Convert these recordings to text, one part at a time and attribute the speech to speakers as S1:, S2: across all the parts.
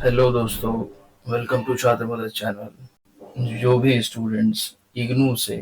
S1: Hello दोस्तों, welcome to छात्र मदद चैनल। जो भी स्टूडेंट्स इग्नू से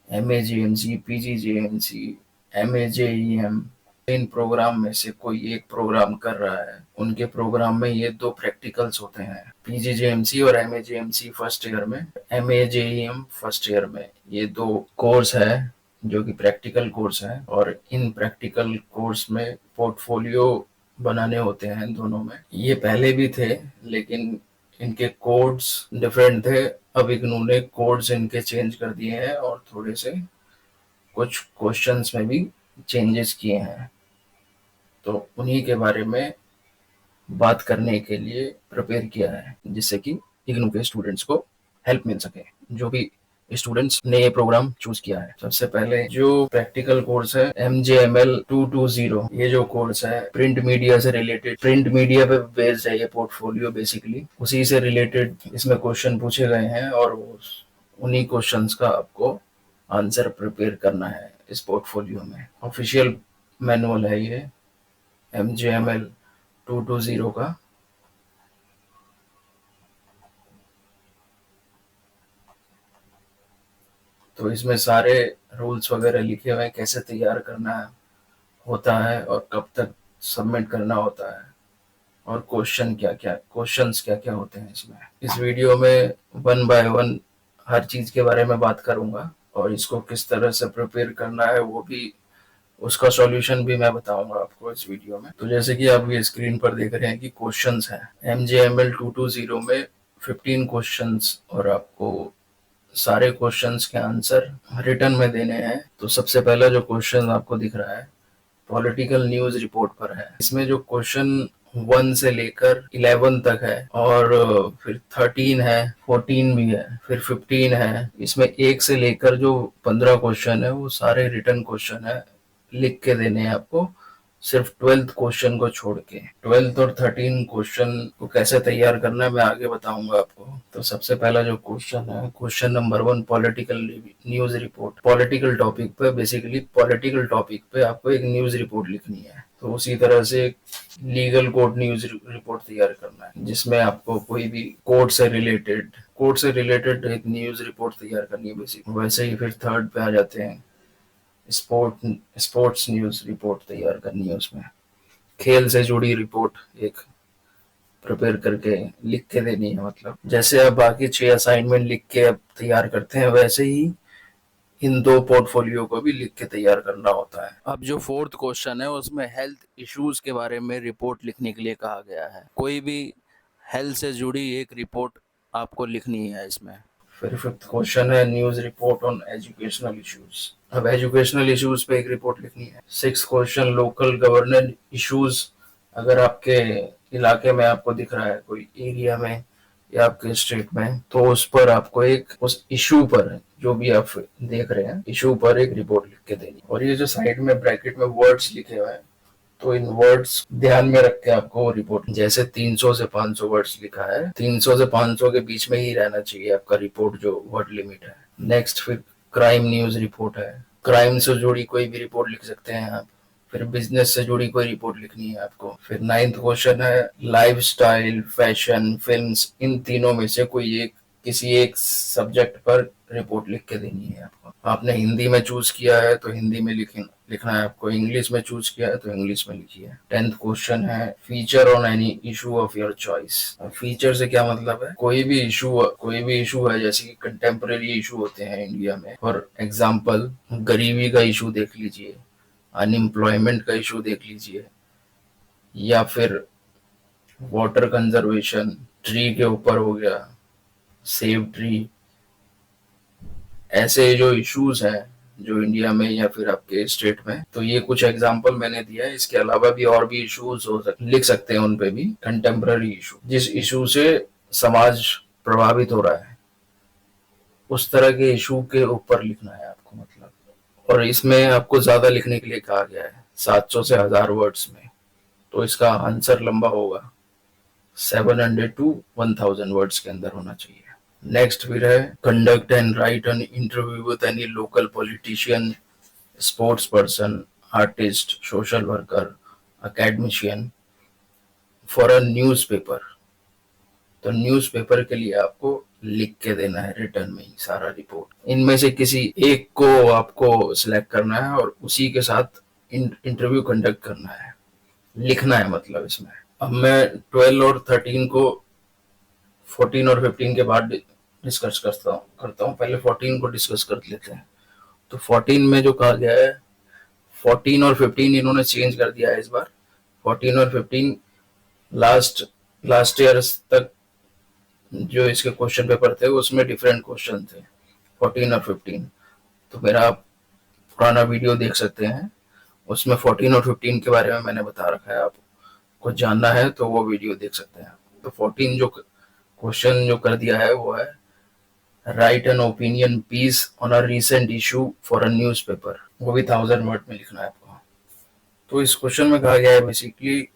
S1: M A J M C, P G J M C, M A J E M इन प्रोग्राम में से कोई एक प्रोग्राम कर रहा है, उनके प्रोग्राम में ये दो प्रैक्टिकल्स होते हैं। P G J M C और M A J M C first year में, M A J E M first year में, ये दो कोर्स है जो कि प्रैक्टिकल कोर्स है। और इन प्रैक्टिकल कोर्स में पोर्टफोलियो बनाने होते हैं दोनों में। ये पहले भी थे लेकिन इनके कोड्स डिफरेंट थे। अब इन्होंने कोड्स इनके चेंज कर दिए हैं और थोड़े से कुछ क्वेश्चंस में भी चेंजेस किए हैं। तो उन्हीं के बारे में बात करने के लिए प्रिपेयर किया है, जिससे कि इग्नू के स्टूडेंट्स को हेल्प मिल सके, जो भी स्टूडेंट्स ने ये प्रोग्राम चूज किया है। सबसे पहले जो प्रैक्टिकल कोर्स है MJML 220, ये जो कोर्स है प्रिंट मीडिया से रिलेटेड, प्रिंट मीडिया पे बेस्ड है ये पोर्टफोलियो। बेसिकली उसी से रिलेटेड इसमें क्वेश्चन पूछे गए हैं और उन्हीं क्वेश्चंस का आपको आंसर प्रिपेयर करना है इस पोर्टफोलियो में। ऑफिशियल मैनुअल है ये MJML 220 का। तो इसमें सारे रूल्स वगैरह लिखे हुए हैं, कैसे तैयार करना होता है और कब तक सबमिट करना होता है, और क्वेश्चंस क्या क्या होते हैं इसमें। इस वीडियो में वन बाय वन हर चीज के बारे में बात करूंगा और इसको किस तरह से प्रिपेयर करना है वो भी, उसका सॉल्यूशन भी मैं बताऊंगा आपको इस वीडियो में। तो जैसे कि आप ये स्क्रीन पर देख रहे हैं कि क्वेश्चंस हैं MJML 220 में 15 क्वेश्चंस, और आपको सारे क्वेश्चंस के आंसर रिटर्न में देने हैं। तो सबसे पहला जो क्वेश्चन आपको दिख रहा है पॉलिटिकल न्यूज रिपोर्ट पर है। इसमें जो क्वेश्चन 1 से लेकर 11 तक है, और फिर 13 है, 14 भी है, फिर 15 है। इसमें 1 से लेकर जो 15 क्वेश्चन है वो सारे रिटर्न क्वेश्चन है, लिख के देने हैं आपको, सिर्फ 12th क्वेश्चन को छोड़ के। 12th और 13 क्वेश्चन को कैसे तैयार करना है मैं आगे बताऊंगा आपको। तो सबसे पहला जो क्वेश्चन है, question number 1, political news report. Political topic पे, बेसिकली पॉलिटिकल टॉपिक पे आपको एक न्यूज रिपोर्ट लिखनी है। तो उसी तरह से लीगल कोर्ट न्यूज रिपोर्ट तैयार करना है, जिसमें आपको कोई भी कोर्ट से रिलेटेड एक न्यूज रिपोर्ट तैयार करनी है बेसिक। वैसे ही फिर थर्ड पे आ जाते हैं, स्पोर्ट्स न्यूज रिपोर्ट तैयार करनी है। उसमें खेल से जुड़ी रिपोर्ट एक प्रिपेयर करके लिख के देनी है। मतलब जैसे आप बाकी 6 असाइनमेंट लिख के अब तैयार करते हैं, वैसे ही इन दो पोर्टफोलियो को भी लिख के तैयार करना होता है। अब जो फोर्थ क्वेश्चन है उसमें हेल्थ इश्यूज के बारे में रिपोर्ट लिखने के लिए कहा गया है। कोई भी हेल्थ से जुड़ी एक रिपोर्ट आपको लिखनी है इसमें। फिर फिफ्थ क्वेश्चन है news report on educational issues. अब एजुकेशनल इश्यूज पे एक रिपोर्ट लिखनी है। Six question local governance issues. अगर आपके इलाके में आपको दिख रहा है कोई एरिया में या आपके स्टेट में, तो उस पर आपको एक, उस इशू पर जो भी आप देख रहे हैं इशू पर एक रिपोर्ट लिख के देनी। और ये जो साइड में ब्रैकेट में वर्ड्स लिखे हुए हैं, तो इन वर्ड्स ध्यान में रख के आपको रिपोर्ट, जैसे 300 से 500 वर्ड्स लिखा है, 300 से 500 के बीच में ही रहना चाहिए आपका रिपोर्ट जो वर्ड लिमिट है। नेक्स्ट फिर क्राइम न्यूज रिपोर्ट है। क्राइम से जुड़ी कोई भी रिपोर्ट लिख सकते हैं आप। फिर बिजनेस से जुड़ी कोई रिपोर्ट लिखनी है आपको। फिर नाइन्थ क्वेश्चन है लाइफस्टाइल, फैशन, फिल्म्स, इन तीनों में से कोई एक, किसी एक सब्जेक्ट पर रिपोर्ट लिख के देनी है आपको। आपने हिंदी में चूज किया है तो हिंदी में लिखना है आपको, इंग्लिश में चूज किया है तो इंग्लिश में लिखिए। 10th क्वेश्चन है feature on any issue of your choice. Feature से क्या मतलब है, कोई भी इशू है, जैसे कि कंटेम्प्रेरी इशू होते हैं इंडिया में। फॉर एग्जाम्पल गरीबी का इशू देख लीजिए, अनएम्प्लॉयमेंट का इशू देख लीजिए, या फिर वाटर कंजर्वेशन, ट्री के ऊपर हो गया, सेव ट्री। ऐसे जो इश्यूज हैं जो इंडिया में या फिर आपके स्टेट में, तो ये कुछ एग्जांपल मैंने दिया है। इसके अलावा भी और भी इश्यूज लिख सकते हैं, उन पे भी कंटेम्प्ररी इशू, जिस इशू से समाज प्रभावित हो रहा है उस तरह के इशू के ऊपर लिखना है आपको। मतलब, और इसमें आपको ज्यादा लिखने के लिए कहा गया है, 700 से 1000 वर्ड्स में। तो इसका आंसर लंबा होगा, 700 to 1000 वर्ड्स के अंदर होना चाहिए। नेक्स्ट फिर है conduct and right an interview with any local politician, sports person, artist, social worker, academician for a newspaper. तो न्यूज़पेपर के लिए आपको लिख के देना है रिटर्न में ही सारा रिपोर्ट। इनमें से किसी एक को आपको सिलेक्ट करना है और उसी के साथ इंटरव्यू कंडक्ट करना है, लिखना है मतलब इसमें। अब मैं 12 और 13 को 14 और 15 के बाद डिस्कस करता हूँ। पहले 14 को डिस्कस कर लेते हैं। तो 14 में जो कहा गया है, 14 और 15 इन्होंने चेंज कर दिया है इस बार। 14 और 15 लास्ट ईयर तक जो इसके क्वेश्चन पेपर थे उसमें डिफरेंट क्वेश्चन थे 14 और 15। तो मेरा आप पुराना वीडियो देख सकते हैं, उसमें 14 और 15 के बारे में मैंने बता रखा है। आपको जानना है तो वो वीडियो देख सकते हैं। तो 14 जो क्वेश्चन जो कर दिया है वो है write an opinion piece on a recent issue for a newspaper, वो भी 1000 वर्ड में लिखना है आपको। तो इस क्वेश्चन में कहा गया है बेसिकली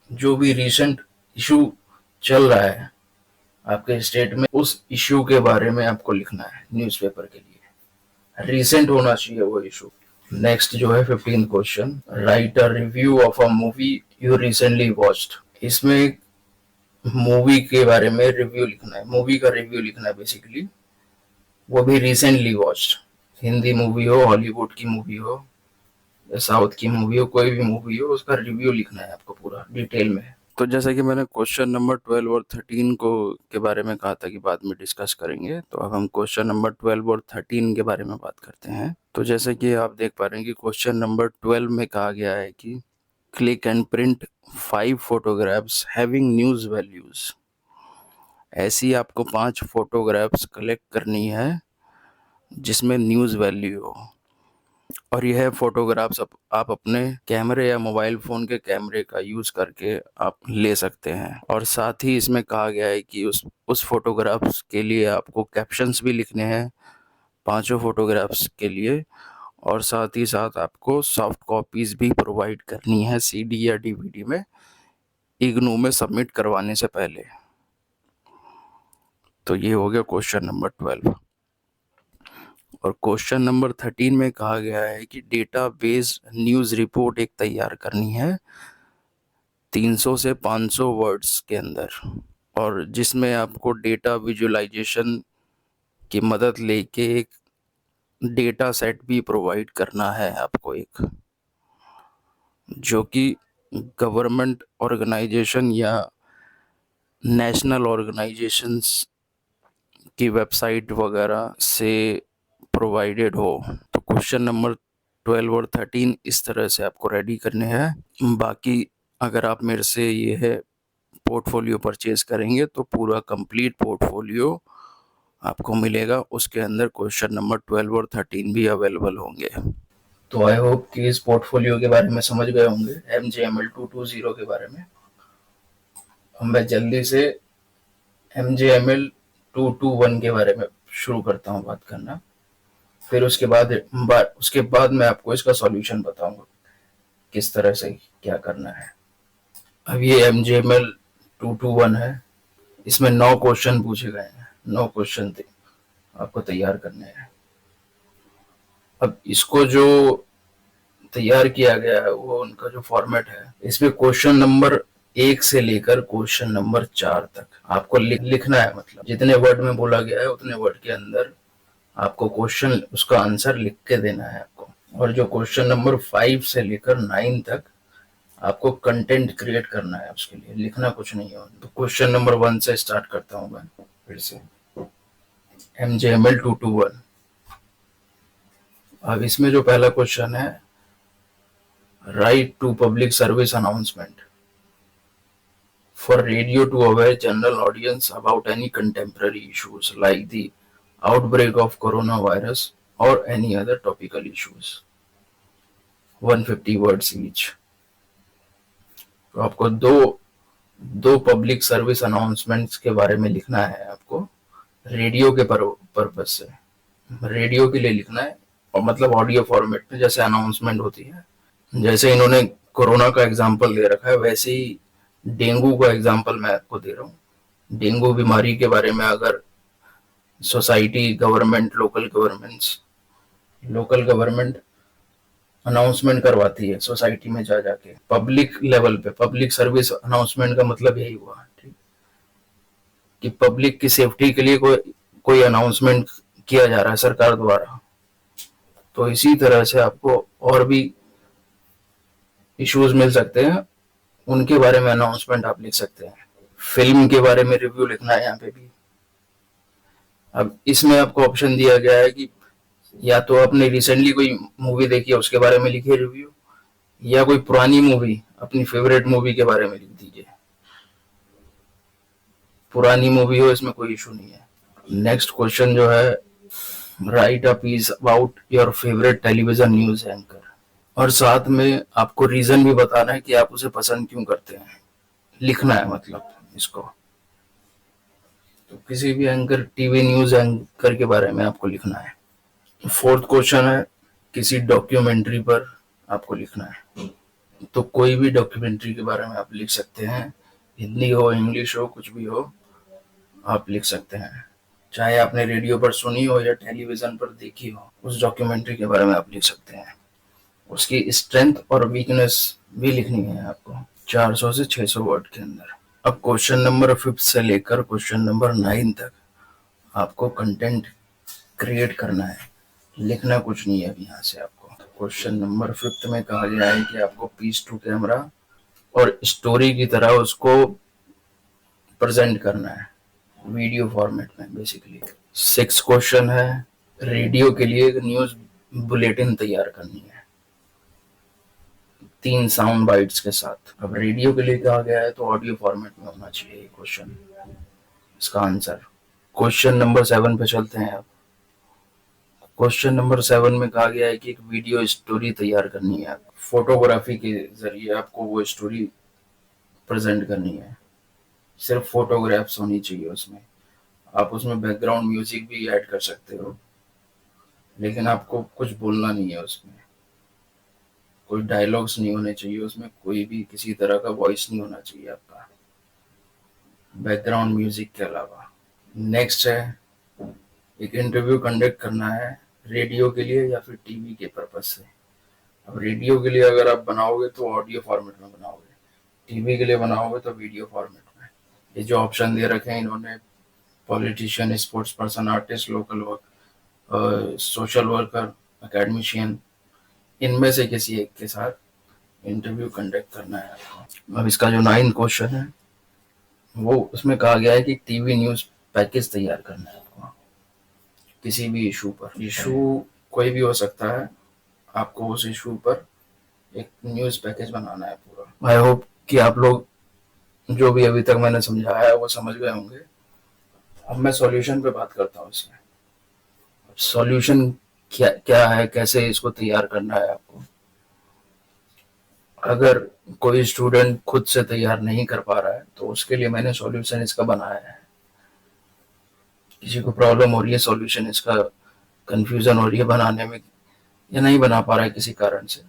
S1: जो भी रीसेंट इशू चल रहा है आपके स्टेट में, उस इशू के बारे में आपको लिखना है न्यूज़पेपर के लिए। रीसेंट होना चाहिए वो इशू। नेक्स्ट जो है 15 question, right a review of a movie you recently watched. इसमें मूवी के बारे में रिव्यू लिखना है, मूवी का रिव्यू लिखना है बेसिकली, वो भी रिसेंटली वॉच्ड। हिंदी मूवी हो, हॉलीवुड की मूवी हो, साउथ की मूवी हो, कोई भी मूवी हो, उसका रिव्यू लिखना है आपको पूरा डिटेल में। तो जैसा कि मैंने क्वेश्चन नंबर 12 और 13 को के बारे में कहा था कि बाद में डिस्कस करेंगे, तो अब हम क्वेश्चन नंबर 12 और 13 के बारे में बात करते हैं। तो जैसे कि आप देख पा रहे हैं कि क्वेश्चन नंबर 12 में कहा गया है कि click and print 5 photographs having news values. ऐसी आपको 5 फोटोग्राफ्स कलेक्ट करनी है जिसमें न्यूज़ वैल्यू हो, और यह फोटोग्राफ्स आप अपने कैमरे या मोबाइल फ़ोन के कैमरे का यूज़ करके आप ले सकते हैं। और साथ ही इसमें कहा गया है कि उस फोटोग्राफ्स के लिए आपको कैप्शंस भी लिखने हैं पांचों फोटोग्राफ्स के लिए, और साथ ही साथ आपको सॉफ्ट कॉपीज़ भी प्रोवाइड करनी है सीडी या डीवीडी में, इग्नू में सबमिट करवाने से पहले। तो ये हो गया क्वेश्चन नंबर 12। और क्वेश्चन नंबर 13 में कहा गया है कि डेटाबेस न्यूज़ रिपोर्ट एक तैयार करनी है 300 से 500 वर्ड्स के अंदर, और जिसमें आपको डेटा विजुअलाइजेशन की मदद लेके एक डेटा सेट भी प्रोवाइड करना है आपको, एक जो कि गवर्नमेंट ऑर्गेनाइजेशन या नेशनल ऑर्गेनाइजेशंस की वेबसाइट वगैरह से प्रोवाइडेड हो। तो क्वेश्चन नंबर 12 और 13 इस तरह से आपको रेडी करने हैं। बाकी अगर आप मेरे से ये है पोर्टफोलियो परचेज करेंगे तो पूरा कंप्लीट पोर्टफोलियो आपको मिलेगा, उसके अंदर क्वेश्चन नंबर 12 और 13 भी अवेलेबल होंगे। तो आई होप कि इस पोर्टफोलियो के बारे में समझ गए होंगे, MJML 220 के बारे में। अब मैं जल्दी से MJML 221 के बारे में शुरू करता हूँ बात करना। फिर उसके बाद मैं आपको इसका सॉल्यूशन बताऊंगा किस तरह से क्या करना है। अब ये MJML 221 है, इसमें 9 क्वेश्चन पूछे गए हैं, 9 क्वेश्चन थे आपको तैयार करने हैं। अब इसको जो तैयार किया गया है वो उनका जो फॉर्मेट है, इसमें क्वेश्चन नंबर 1 से लेकर क्वेश्चन नंबर 4 तक आपको लिखना है। मतलब जितने वर्ड में बोला गया है उतने वर्ड के अंदर आपको क्वेश्चन उसका आंसर लिख के देना है आपको। और जो क्वेश्चन नंबर 5 से लेकर 9 तक आपको कंटेंट क्रिएट करना है, उसके लिए लिखना कुछ नहीं है। तो क्वेश्चन नंबर 1 से स्टार्ट करता हूँ मैं फिर से, MJML 221। अब इसमें जो पहला क्वेश्चन है, write to public service announcement for radio to aware general audience about any contemporary issues like the outbreak of coronavirus or any other topical issues, 150 words each। तो आपको दो पब्लिक सर्विस अनाउंसमेंट्स के बारे में लिखना है आपको रेडियो के पर्पज से, रेडियो के लिए लिखना है, और मतलब ऑडियो फॉर्मेट में जैसे अनाउंसमेंट होती है। जैसे इन्होंने कोरोना का एग्जाम्पल दे रखा है वैसे ही डेंगू का एग्जाम्पल मैं आपको दे रहा हूँ। डेंगू बीमारी के बारे में अगर society, government, local government announcement करवाती है सोसाइटी में जा जाके, पब्लिक लेवल पे, पब्लिक सर्विस अनाउंसमेंट का मतलब यही हुआ। ठीक, कि पब्लिक की सेफ्टी के लिए कोई अनाउंसमेंट किया जा रहा है सरकार द्वारा, तो इसी तरह से आपको और भी इश्यूज मिल सकते हैं, उनके बारे में अनाउंसमेंट आप लिख सकते हैं। फिल्म के बारे में रिव्यू लिखना है यहाँ पे भी। अब इसमें आपको ऑप्शन दिया गया है कि या तो आपने रिसेंटली कोई मूवी देखी है उसके बारे में लिखिए रिव्यू, या कोई पुरानी मूवी अपनी फेवरेट मूवी के बारे में लिख दीजिए। पुरानी मूवी हो इसमें कोई इशू नहीं है। नेक्स्ट क्वेश्चन जो है, write a piece about your favourite television news anchor, और साथ में आपको रीजन भी बताना है कि आप उसे पसंद क्यों करते हैं, लिखना है मतलब इसको। तो किसी भी एंकर, टीवी न्यूज एंकर के बारे में आपको लिखना है। फोर्थ क्वेश्चन है, किसी डॉक्यूमेंट्री पर आपको लिखना है। तो कोई भी डॉक्यूमेंट्री के बारे में आप लिख सकते हैं, हिंदी हो इंग्लिश हो कुछ भी हो आप लिख सकते हैं। चाहे आपने रेडियो पर सुनी हो या टेलीविजन पर देखी हो, उस डॉक्यूमेंट्री के बारे में आप लिख सकते हैं। उसकी स्ट्रेंथ और वीकनेस भी लिखनी है आपको 400 से 600 वर्ड के अंदर। अब क्वेश्चन नंबर 5 से लेकर क्वेश्चन नंबर 9 तक आपको कंटेंट क्रिएट करना है, लिखना कुछ नहीं है अभी यहाँ से आपको। क्वेश्चन नंबर 5 में कहा गया है कि आपको पीस टू कैमरा और स्टोरी की तरह उसको प्रेजेंट करना है वीडियो फॉर्मेट में बेसिकली। 6 क्वेश्चन है, रेडियो के लिए एक न्यूज बुलेटिन तैयार करनी है 3 साउंड बाइट्स के साथ। अब रेडियो के लिए कहा गया है तो ऑडियो फॉर्मेट में होना चाहिए क्वेश्चन, इसका आंसर। क्वेश्चन नंबर 7 पे चलते हैं। अब क्वेश्चन नंबर 7 में कहा गया है कि एक वीडियो स्टोरी तैयार करनी है, फोटोग्राफी के जरिए आपको वो स्टोरी प्रेजेंट करनी है। सिर्फ फोटोग्राफ्स होनी चाहिए उसमें, आप उसमें बैकग्राउंड म्यूजिक भी ऐड कर सकते हो, लेकिन आपको कुछ बोलना नहीं है उसमें, कोई डायलॉग्स नहीं होने चाहिए उसमें, कोई भी किसी तरह का वॉइस नहीं होना चाहिए आपका बैकग्राउंड म्यूजिक के अलावा। नेक्स्ट है, एक इंटरव्यू कंडक्ट करना है रेडियो के लिए या फिर टीवी के पर्पज से। अब रेडियो के लिए अगर आप बनाओगे तो ऑडियो फॉर्मेट में बनाओगे, टीवी के लिए बनाओगे तो वीडियो फॉर्मेट में। ये जो ऑप्शन दे रखे हैं इन्होंने, politician, sports person, artist, local work, social worker, academician, इनमें से किसी एक के साथ इंटरव्यू कंडक्ट करना है आपको। अब इसका जो 9th क्वेश्चन है वो, उसमें कहा गया है कि टीवी न्यूज पैकेज तैयार करना है आपको किसी भी इशू पर। इशू कोई भी हो सकता है, आपको उस इशू पर एक न्यूज पैकेज बनाना है पूरा। आई होप कि आप लोग जो भी अभी तक मैंने समझाया है वो समझ गए होंगे। अब मैं सॉल्यूशन पे बात करता हूँ इसमें। सॉल्यूशन क्या क्या है, कैसे इसको तैयार करना है आपको। अगर कोई स्टूडेंट खुद से तैयार नहीं कर पा रहा है तो उसके लिए मैंने सॉल्यूशन इसका बनाया है। किसी को प्रॉब्लम हो रही है, सॉल्यूशन इसका कंफ्यूजन हो रही है बनाने में, या नहीं बना पा रहा है किसी कारण से,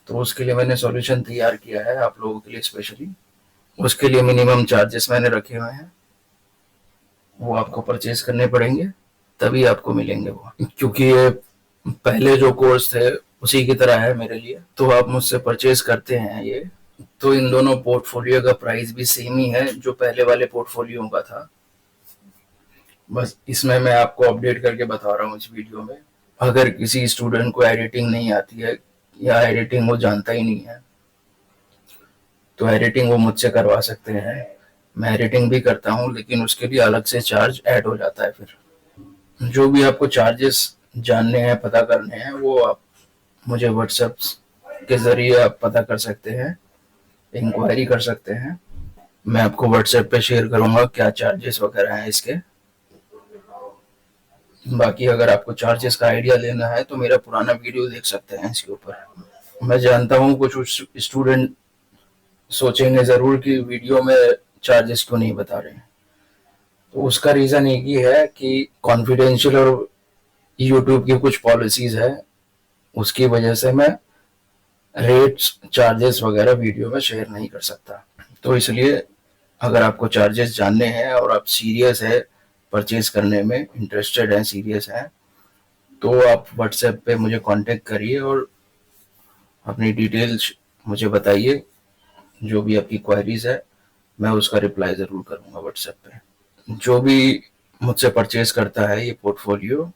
S1: तो उसके लिए मैंने सॉल्यूशन तैयार किया है आप लोगों के लिए स्पेशली। उसके लिए मिनिमम चार्जेस मैंने रखे हुए हैं, वो आपको परचेज करने पड़ेंगे तभी आपको मिलेंगे वो, क्योंकि ये पहले जो कोर्स थे उसी की तरह है मेरे लिए। तो आप मुझसे परचेज करते हैं ये, तो इन दोनों पोर्टफोलियो का प्राइस भी सेम ही है जो पहले वाले पोर्टफोलियो का था, बस इसमें मैं आपको अपडेट करके बता रहा हूँ इस वीडियो में। अगर किसी स्टूडेंट को एडिटिंग नहीं आती है या एडिटिंग वो जानता ही नहीं है तो एडिटिंग वो मुझसे करवा सकते हैं। मैं एडिटिंग भी करता हूँ, लेकिन उसके लिए अलग से चार्ज ऐड हो जाता है। फिर जो भी आपको चार्जेस जानने हैं, पता करने हैं, वो आप मुझे व्हाट्सएप के जरिए आप पता कर सकते हैं, इंक्वायरी कर सकते हैं। मैं आपको व्हाट्सएप पे शेयर करूंगा क्या चार्जेस वगैरह हैं इसके। बाकी अगर आपको चार्जेस का आइडिया लेना है तो मेरा पुराना वीडियो देख सकते हैं इसके ऊपर। मैं जानता हूँ कुछ स्टूडेंट सोचेंगे जरूर कि वीडियो में चार्जेस क्यों नहीं बता रहे हैं, तो उसका रीजन एक ही है कि कॉन्फिडेंशियल और यूट्यूब की कुछ पॉलिसीज है, उसकी वजह से मैं रेट्स, चार्जेस वगैरह वीडियो में शेयर नहीं कर सकता। तो इसलिए अगर आपको चार्जेस जानने हैं और आप सीरियस है परचेज करने में, इंटरेस्टेड हैं, सीरियस हैं, तो आप व्हाट्सएप पे मुझे कांटेक्ट करिए और अपनी डिटेल्स मुझे बताइए, जो भी आपकी क्वायरीज है मैं उसका रिप्लाई ज़रूर करूँगा व्हाट्सएप पे। जो भी मुझसे परचेज करता है ये पोर्टफोलियो,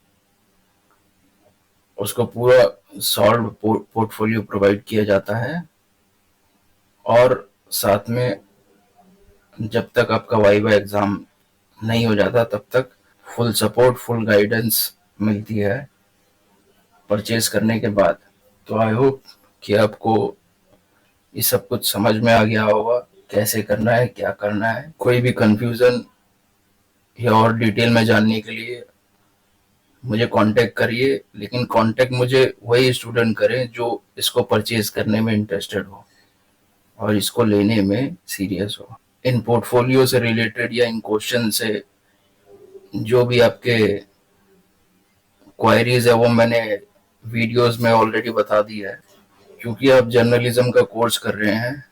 S1: उसको पूरा सॉल्व पोर्टफोलियो प्रोवाइड किया जाता है, और साथ में जब तक आपका वाइवा एग्ज़ाम नहीं हो जाता तब तक फुल सपोर्ट, फुल गाइडेंस मिलती है परचेज करने के बाद। तो आई होप कि आपको ये सब कुछ समझ में आ गया होगा, कैसे करना है, क्या करना है। कोई भी कंफ्यूजन या और डिटेल में जानने के लिए मुझे कांटेक्ट करिए, लेकिन कांटेक्ट मुझे वही स्टूडेंट करें जो इसको परचेज करने में इंटरेस्टेड हो और इसको लेने में सीरियस हो। इन पोर्टफोलियो से रिलेटेड या इन क्वेश्चन से जो भी आपके क्वायरीज है वो मैंने वीडियोस में ऑलरेडी बता दी है। क्योंकि आप जर्नलिज्म का कोर्स कर रहे हैं,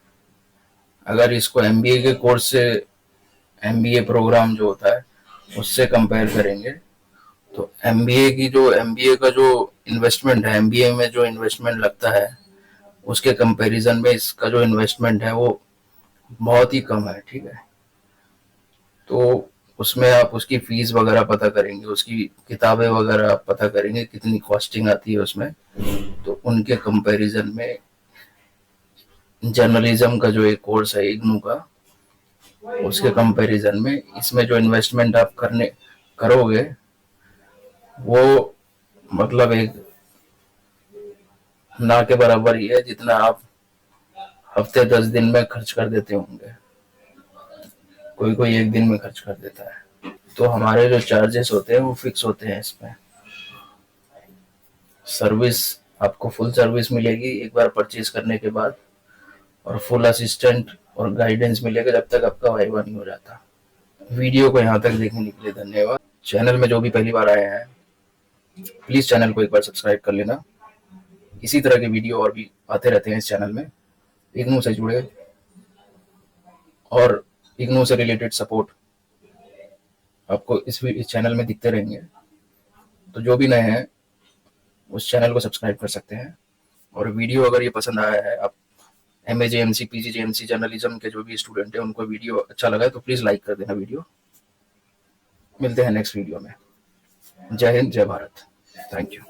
S1: अगर इसको एमबीए के कोर्स से, एमबीए प्रोग्राम जो होता है उससे कंपेयर करेंगे तो एमबीए का जो इन्वेस्टमेंट है, एमबीए में जो इन्वेस्टमेंट लगता है उसके कंपैरिजन में इसका जो इन्वेस्टमेंट है वो बहुत ही कम है। ठीक है, तो उसमें आप उसकी फीस वगैरह पता करेंगे, उसकी किताबें वगैरह आप पता करेंगे कितनी कॉस्टिंग आती है उसमें, तो उनके कंपैरिजन में जर्नलिज्म का जो एक कोर्स है इग्नू का, उसके कंपैरिजन में इसमें जो इन्वेस्टमेंट आप करोगे वो मतलब एक ना के बराबर ही है जितना आप हफ्ते 10 दिन में खर्च कर देते होंगे, कोई कोई एक दिन में खर्च कर देता है। तो हमारे जो चार्जेस होते हैं वो फिक्स होते हैं इसमें। सर्विस, आपको फुल सर्विस मिलेगी एक बार परचेज करने के बाद, और फुल असिस्टेंट और गाइडेंस मिलेगा जब तक आपका वाइवा नहीं हो जाता। वीडियो को यहाँ तक देखने के लिए धन्यवाद। चैनल में जो भी पहली बार आए हैं प्लीज चैनल को एक बार सब्सक्राइब कर लेना। इसी तरह के वीडियो और भी आते रहते हैं इस चैनल में। इग्नू से जुड़े और इग्नू से रिलेटेड सपोर्ट आपको इस चैनल में दिखते रहेंगे। तो जो भी नए हैं उस चैनल को सब्सक्राइब कर सकते हैं। और वीडियो अगर ये पसंद आया है, आप MA JMC PG JMC journalism के जो भी स्टूडेंट हैं उनको वीडियो अच्छा लगा है तो प्लीज लाइक कर देना वीडियो। मिलते हैं नेक्स्ट वीडियो में। जय हिंद, जय भारत, थैंक यू।